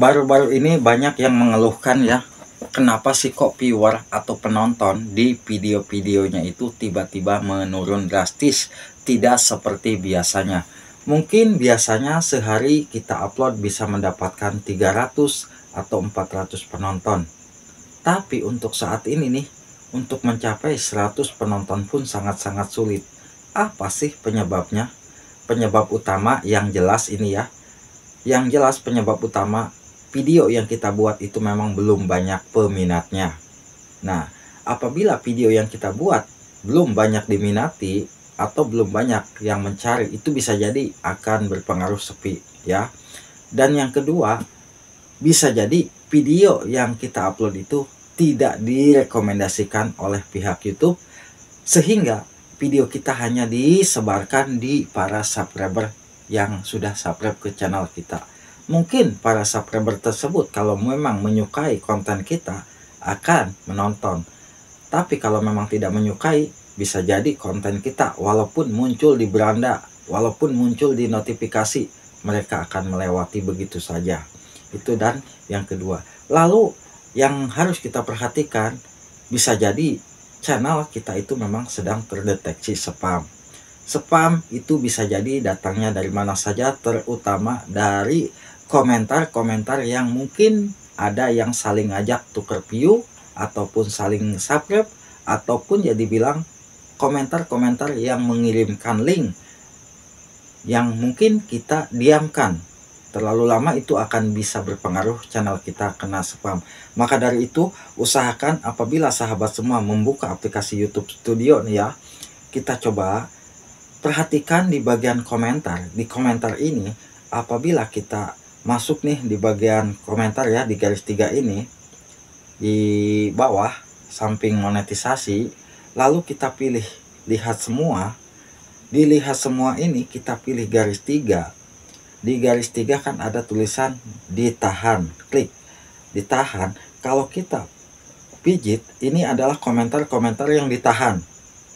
Baru-baru ini banyak yang mengeluhkan ya, kenapa sih kok viewer atau penonton di video-videonya itu tiba-tiba menurun drastis, tidak seperti biasanya. Mungkin biasanya sehari kita upload bisa mendapatkan 300 atau 400 penonton. Tapi untuk saat ini nih, untuk mencapai 100 penonton pun sangat-sangat sulit. Apa sih penyebabnya? Penyebab utama yang jelas ini ya, yang jelas penyebab utama video yang kita buat itu memang belum banyak peminatnya. Nah, apabila video yang kita buat belum banyak diminati atau belum banyak yang mencari, itu bisa jadi akan berpengaruh sepi ya. Dan yang kedua, bisa jadi video yang kita upload itu tidak direkomendasikan oleh pihak YouTube, sehingga video kita hanya disebarkan di para subscriber yang sudah subscribe ke channel kita. Mungkin para subscriber tersebut kalau memang menyukai konten kita akan menonton. Tapi kalau memang tidak menyukai, bisa jadi konten kita walaupun muncul di beranda, walaupun muncul di notifikasi, mereka akan melewati begitu saja. Itu dan yang kedua. Lalu yang harus kita perhatikan, bisa jadi channel kita itu memang sedang terdeteksi spam. Spam itu bisa jadi datangnya dari mana saja, terutama dari komentar-komentar yang mungkin ada yang saling ngajak tuker view, ataupun saling subscribe, ataupun jadi bilang komentar-komentar yang mengirimkan link yang mungkin kita diamkan. Terlalu lama itu akan bisa berpengaruh channel kita kena spam. Maka dari itu usahakan apabila sahabat semua membuka aplikasi YouTube Studio nih ya, kita coba perhatikan di bagian komentar. Di komentar ini apabila kita masuk nih di bagian komentar ya, di garis 3 ini di bawah samping monetisasi, lalu kita pilih lihat semua. Di lihat semua ini kita pilih garis 3. Di garis 3 kan ada tulisan ditahan, klik ditahan. Kalau kita pijit, ini adalah komentar-komentar yang ditahan.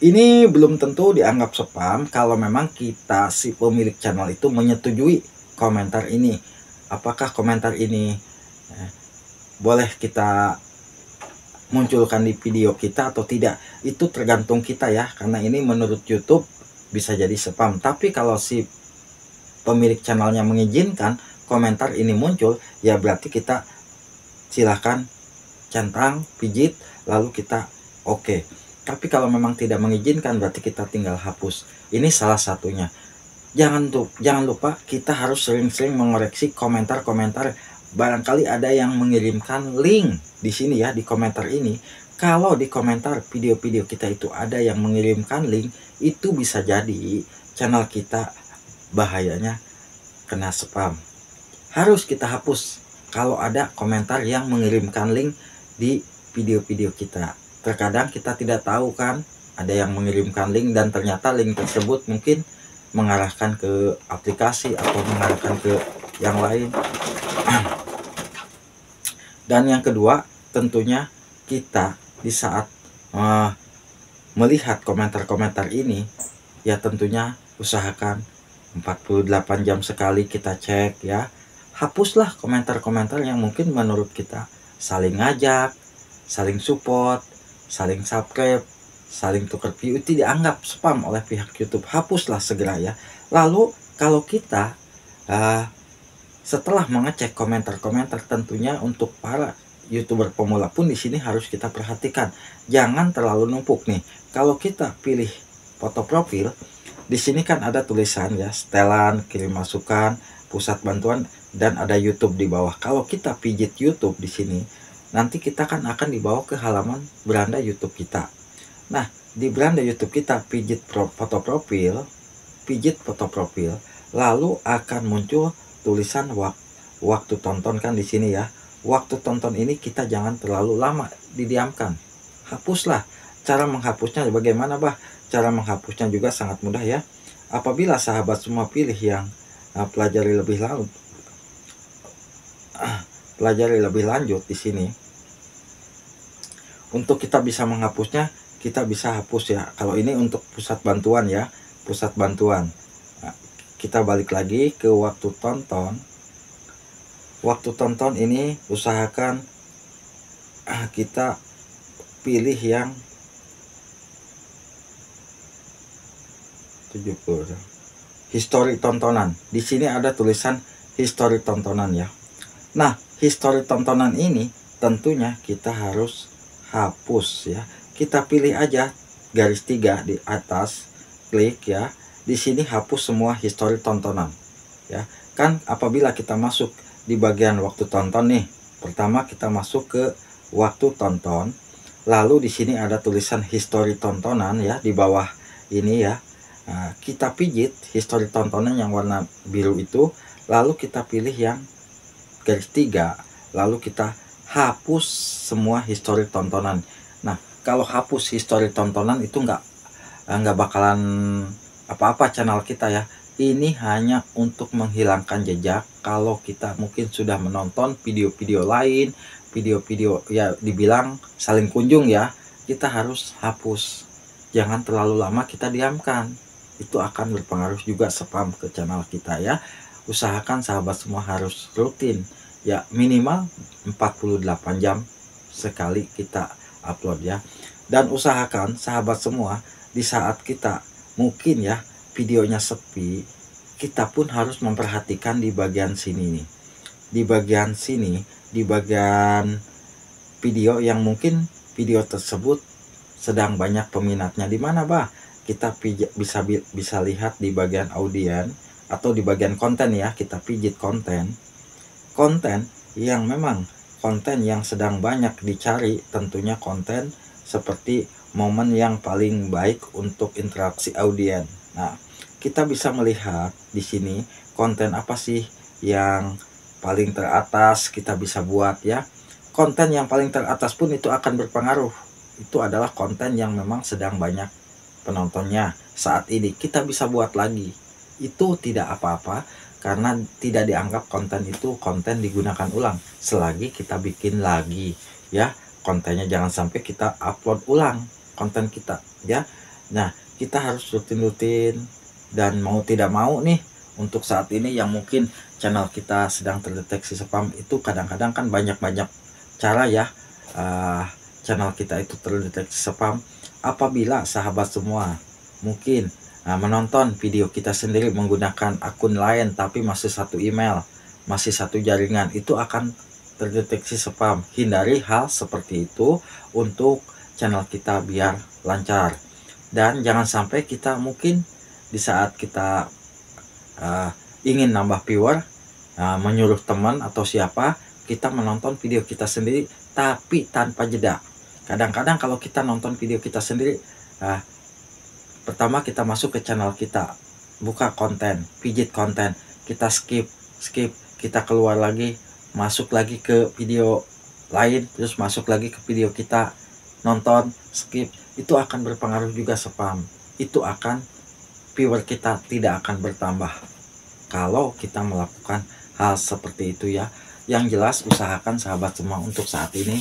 Ini belum tentu dianggap spam kalau memang kita si pemilik channel itu menyetujui komentar ini. Apakah komentar ini boleh kita munculkan di video kita atau tidak, itu tergantung kita ya, karena ini menurut YouTube bisa jadi spam. Tapi kalau si pemilik channelnya mengizinkan komentar ini muncul, ya berarti kita silahkan centang, pijit, lalu kita oke. Tapi kalau memang tidak mengizinkan, berarti kita tinggal hapus. Ini salah satunya. Jangan lupa kita harus sering-sering mengoreksi komentar-komentar. Barangkali ada yang mengirimkan link di sini ya, di komentar ini. Kalau di komentar video-video kita itu ada yang mengirimkan link, itu bisa jadi channel kita bahayanya kena spam. Harus kita hapus kalau ada komentar yang mengirimkan link di video-video kita. Terkadang kita tidak tahu kan, ada yang mengirimkan link dan ternyata link tersebut mungkin mengarahkan ke aplikasi atau mengarahkan ke yang lain. Dan yang kedua, tentunya kita di saat melihat komentar-komentar ini, ya tentunya usahakan 48 jam sekali kita cek ya. Hapuslah komentar-komentar yang mungkin menurut kita saling ngajak, saling support, saling subscribe, saling tukar view, itu dianggap spam oleh pihak YouTube. Hapuslah segera ya. Lalu kalau kita setelah mengecek komentar-komentar, tentunya untuk para YouTuber pemula pun di sini harus kita perhatikan, jangan terlalu numpuk nih. Kalau kita pilih foto profil, di sini kan ada tulisan ya, setelan, kirim masukan, pusat bantuan, dan ada YouTube di bawah. Kalau kita pijit YouTube di sini, nanti kita kan akan dibawa ke halaman beranda YouTube kita. Nah, di beranda YouTube kita pijit foto profil, lalu akan muncul tulisan waktu tonton kan di sini ya. Waktu tonton ini kita jangan terlalu lama didiamkan. Hapuslah. Cara menghapusnya bagaimana, Bah? Cara menghapusnya juga sangat mudah ya. Apabila sahabat semua pilih yang pelajari lebih lanjut di sini. Untuk kita bisa menghapusnya, kita bisa hapus ya. Kalau ini untuk pusat bantuan ya, pusat bantuan. Nah, kita balik lagi ke waktu tonton. waktu tonton ini usahakan kita pilih yang 70 histori tontonan. Di sini ada tulisan histori tontonan ya. Nah, histori tontonan ini tentunya kita harus hapus ya. Kita pilih aja garis 3 di atas, klik ya. Di sini hapus semua histori tontonan ya. Kan apabila kita masuk di bagian waktu tonton nih, pertama kita masuk ke waktu tonton, lalu di sini ada tulisan histori tontonan ya di bawah ini ya. Nah, kita pijit histori tontonan yang warna biru itu, lalu kita pilih yang garis 3, lalu kita hapus semua histori tontonan. Nah, kalau hapus histori tontonan itu nggak bakalan apa-apa channel kita ya. Ini hanya untuk menghilangkan jejak. Kalau kita mungkin sudah menonton video-video lain, video-video ya dibilang saling kunjung ya, kita harus hapus. Jangan terlalu lama kita diamkan. Itu akan berpengaruh juga spam ke channel kita ya. Usahakan sahabat semua harus rutin ya, minimal 48 jam sekali kita upload ya. Dan usahakan sahabat semua di saat kita mungkin ya videonya sepi, kita pun harus memperhatikan di bagian sini nih. Di bagian sini, di bagian video yang mungkin video tersebut sedang banyak peminatnya. Di mana bah? Kita bisa lihat di bagian audien atau di bagian konten ya, kita pijit konten yang memang konten yang sedang banyak dicari, tentunya konten seperti momen yang paling baik untuk interaksi audien. Nah, kita bisa melihat di sini konten apa sih yang paling teratas kita bisa buat ya. Konten yang paling teratas pun itu akan berpengaruh. Itu adalah konten yang memang sedang banyak penontonnya saat ini. Kita bisa buat lagi, itu tidak apa-apa karena tidak dianggap konten itu konten digunakan ulang selagi kita bikin lagi ya. Kontennya jangan sampai kita upload ulang konten kita ya. Nah, kita harus rutin-rutin, dan mau tidak mau nih untuk saat ini yang mungkin channel kita sedang terdeteksi spam itu kadang-kadang kan banyak-banyak cara ya channel kita itu terdeteksi spam. Apabila sahabat semua mungkin menonton video kita sendiri menggunakan akun lain tapi masih satu email, masih satu jaringan, itu akan terdeteksi spam. Hindari hal seperti itu untuk channel kita biar lancar. Dan jangan sampai kita mungkin di saat kita ingin nambah viewer, menyuruh teman atau siapa, kita menonton video kita sendiri tapi tanpa jeda. Kadang-kadang kalau kita nonton video kita sendiri, pertama kita masuk ke channel kita, buka konten, pijit konten, kita skip, kita keluar lagi, masuk lagi ke video lain, terus masuk lagi ke video kita, nonton, skip, itu akan berpengaruh juga spam. Itu akan viewer kita tidak akan bertambah kalau kita melakukan hal seperti itu ya. Yang jelas usahakan sahabat semua untuk saat ini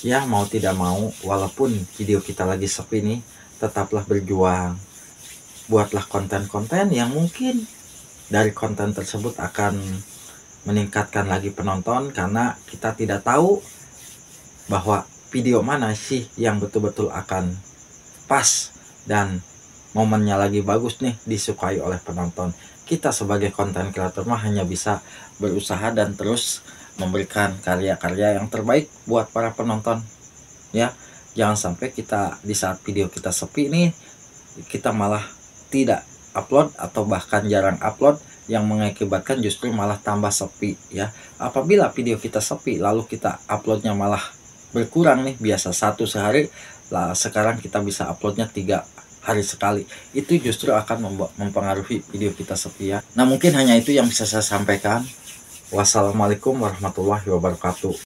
ya, mau tidak mau walaupun video kita lagi sepi nih, tetaplah berjuang. Buatlah konten-konten yang mungkin dari konten tersebut akan meningkatkan lagi penonton, karena kita tidak tahu bahwa video mana sih yang betul-betul akan pas dan momennya lagi bagus nih disukai oleh penonton. Kita sebagai konten kreator mah hanya bisa berusaha dan terus memberikan karya-karya yang terbaik buat para penonton ya. Jangan sampai kita di saat video kita sepi nih, kita malah tidak upload atau bahkan jarang upload, yang mengakibatkan justru malah tambah sepi ya. Apabila video kita sepi lalu kita uploadnya malah berkurang nih, biasa satu sehari lah sekarang kita bisa uploadnya 3 hari sekali, itu justru akan mempengaruhi video kita sepi ya. Nah, mungkin hanya itu yang bisa saya sampaikan. Wassalamualaikum warahmatullahi wabarakatuh.